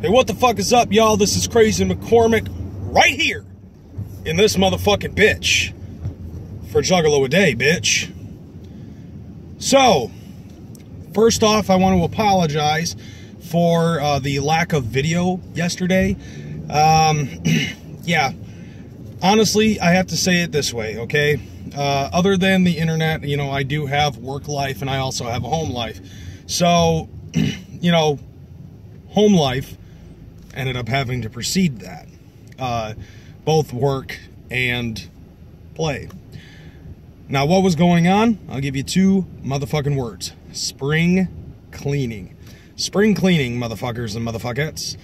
Hey, what the fuck is up, y'all? This is Crazy McCormick right here in this motherfucking bitch for Juggalo a Day, bitch. So, first off, I want to apologize for the lack of video yesterday. Yeah, honestly, I have to say it this way, okay? Other than the internet, you know, I do have work life and I also have a home life. So, you know, home life ended up having to precede that. Both work and play. Now, what was going on? I'll give you two motherfucking words. Spring cleaning. Spring cleaning, motherfuckers and motherfuckettes.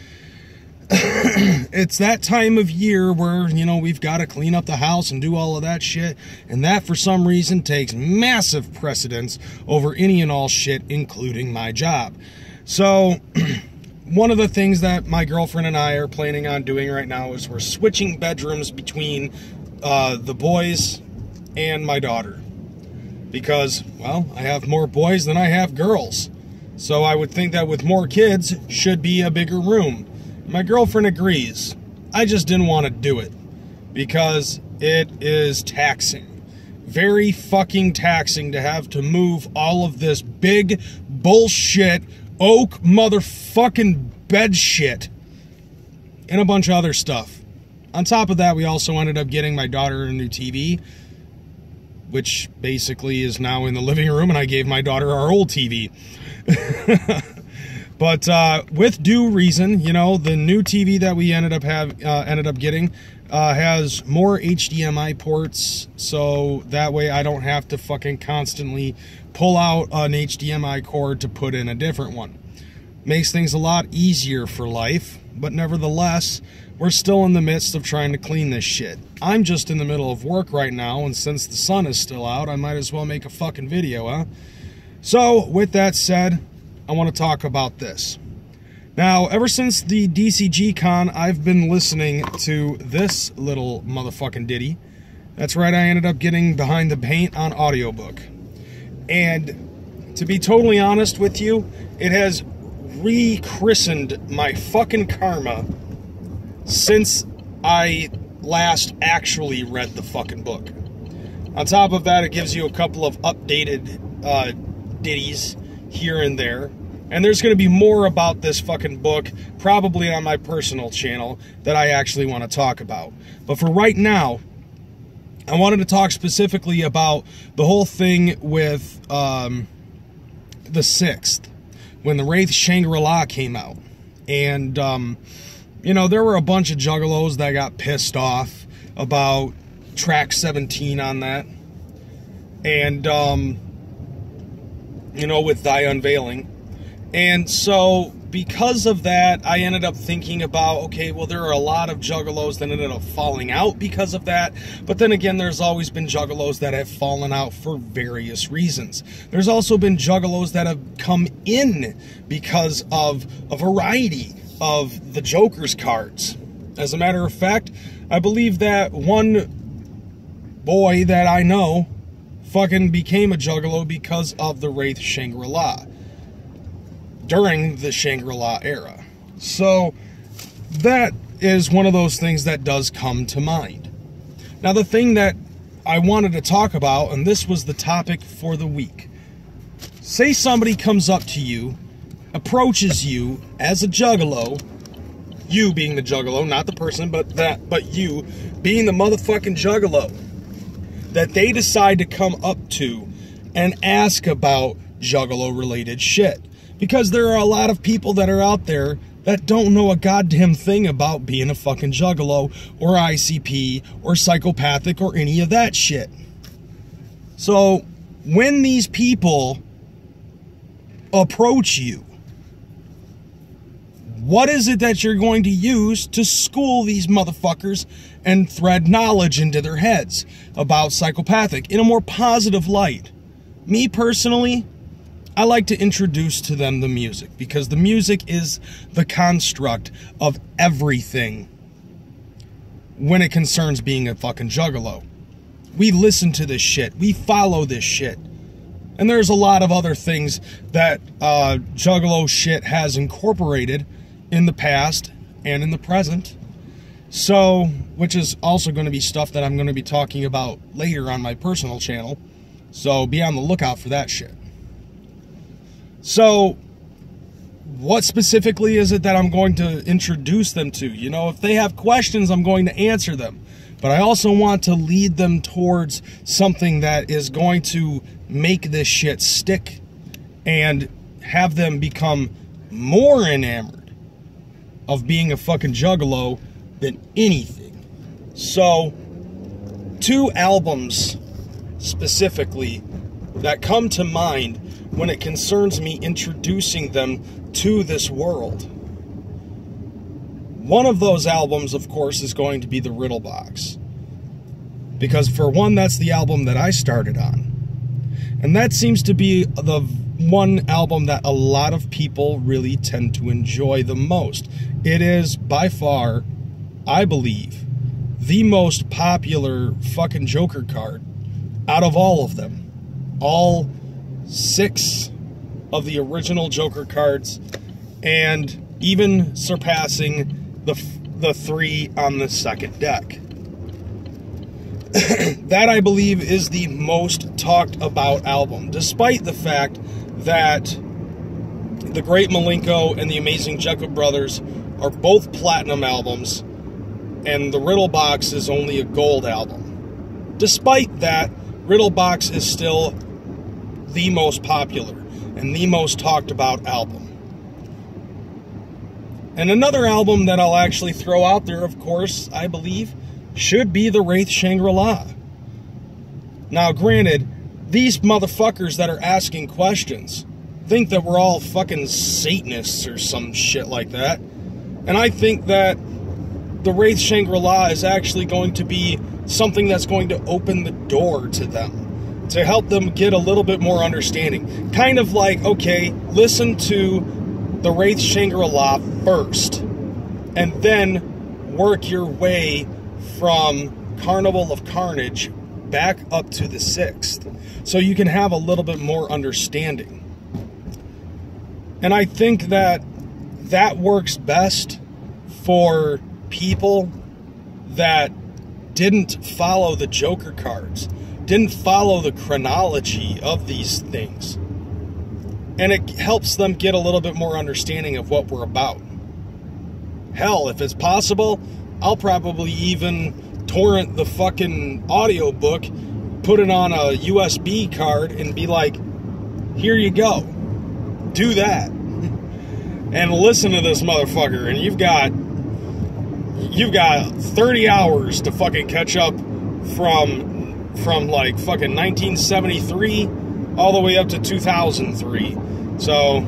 It's that time of year where, you know, we've got to clean up the house and do all of that shit. And that, for some reason, takes massive precedence over any and all shit, including my job. So, one of the things that my girlfriend and I are planning on doing right now is we're switching bedrooms between the boys and my daughter. Because, well, I have more boys than I have girls. So I would think that with more kids, should be a bigger room. My girlfriend agrees. I just didn't want to do it. Because it is taxing. Very fucking taxing to have to move all of this big bullshit oak motherfucking bed shit and a bunch of other stuff. On top of that, we also ended up getting my daughter a new TV, which basically is now in the living room, and I gave my daughter our old TV. But with due reason, you know, the new TV that we ended up getting has more HDMI ports, so that way I don't have to fucking constantly pull out an HDMI cord to put in a different one. Makes things a lot easier for life, but nevertheless, we're still in the midst of trying to clean this shit. I'm just in the middle of work right now, and since the sun is still out, I might as well make a fucking video, huh? So, with that said, I want to talk about this. Now, ever since the DCG Con, I've been listening to this little motherfucking ditty. That's right, I ended up getting Behind the Paint on audiobook. And to be totally honest with you, it has rechristened my fucking karma since I last actually read the fucking book. On top of that, it gives you a couple of updated ditties here and there. And there's going to be more about this fucking book, probably on my personal channel, that I actually want to talk about. But for right now, I wanted to talk specifically about the whole thing with the 6th, when the Wraith Shangri-La came out. And, you know, there were a bunch of juggalos that got pissed off about track 17 on that. And, you know, with Thy Unveiling. And so, because of that, I ended up thinking about, okay, well, there are a lot of juggalos that ended up falling out because of that. But then again, there's always been juggalos that have fallen out for various reasons. There's also been juggalos that have come in because of a variety of the Joker's cards. As a matter of fact, I believe that one boy that I know fucking became a juggalo because of the Wraith Shangri-La during the Shangri-La era. So that is one of those things that does come to mind. Now, the thing that I wanted to talk about, and this was the topic for the week. Say somebody comes up to you, approaches you as a juggalo, you being the juggalo, not the person, but you being the motherfucking juggalo, that they decide to come up to and ask about juggalo-related shit. Because there are a lot of people that are out there that don't know a goddamn thing about being a fucking juggalo or ICP or psychopathic or any of that shit. So, when these people approach you, what is it that you're going to use to school these motherfuckers and thread knowledge into their heads about psychopathic in a more positive light? Me personally, I like to introduce to them the music, because the music is the construct of everything when it concerns being a fucking juggalo. We listen to this shit. We follow this shit. And there's a lot of other things that Juggalo shit has incorporated in the past and in the present. So, which is also going to be stuff that I'm going to be talking about later on my personal channel. So be on the lookout for that shit. So, what specifically is it that I'm going to introduce them to? You know, if they have questions, I'm going to answer them. But I also want to lead them towards something that is going to make this shit stick and have them become more enamored of being a fucking juggalo than anything. So, 2 albums specifically that come to mind when it concerns me introducing them to this world. One of those albums, of course, is going to be the Riddle Box. Because for one, that's the album that I started on. And that seems to be the one album that a lot of people really tend to enjoy the most. It is, by far, I believe, the most popular fucking Joker card out of all of them. All 6 of the original Joker cards, and even surpassing the 3 on the second deck. That, I believe, is the most talked about album, despite the fact that The Great Milenko and The Amazing Jekyll Brothers are both platinum albums, and the Riddle Box is only a gold album. Despite that, Riddle Box is still the most popular and the most talked about album. And another album that I'll actually throw out there, of course, I believe, should be the Wraith Shangri-La. Now, granted, these motherfuckers that are asking questions think that we're all fucking Satanists or some shit like that. And I think that the Wraith Shangri-La is actually going to be something that's going to open the door to them, to help them get a little bit more understanding. Kind of like, okay, listen to the Wraith Shangri-La first, and then work your way from Carnival of Carnage back up to the 6th, so you can have a little bit more understanding. And I think that that works best for people that didn't follow the Joker cards, didn't follow the chronology of these things. And it helps them get a little bit more understanding of what we're about. Hell, if it's possible, I'll probably even torrent the fucking audiobook, put it on a USB card, and be like, here you go. Do that. And listen to this motherfucker, and you've got 30 hours to fucking catch up from like fucking 1973 all the way up to 2003. So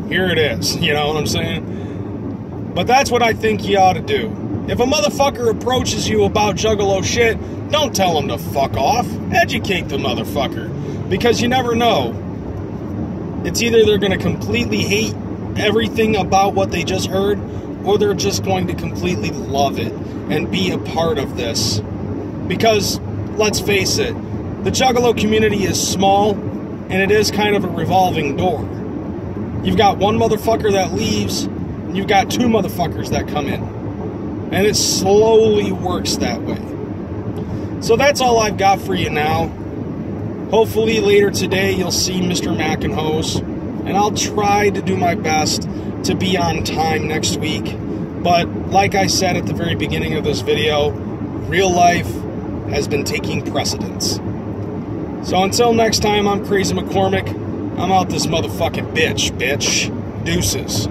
here it is, you know what I'm saying? But that's what I think you ought to do. If a motherfucker approaches you about juggalo shit, don't tell him to fuck off. Educate the motherfucker, because you never know. It's either they're going to completely hate everything about what they just heard, or they're just going to completely love it and be a part of this. Because, let's face it, the juggalo community is small, and it is kind of a revolving door. You've got one motherfucker that leaves, and you've got 2 motherfuckers that come in. And it slowly works that way. So that's all I've got for you now. Hopefully later today you'll see Mr. Mackinhose, and I'll try to do my best to be on time next week. But like I said at the very beginning of this video, real life has been taking precedence. So until next time, I'm Crazy McCormick. I'm out this motherfucking bitch. Deuces.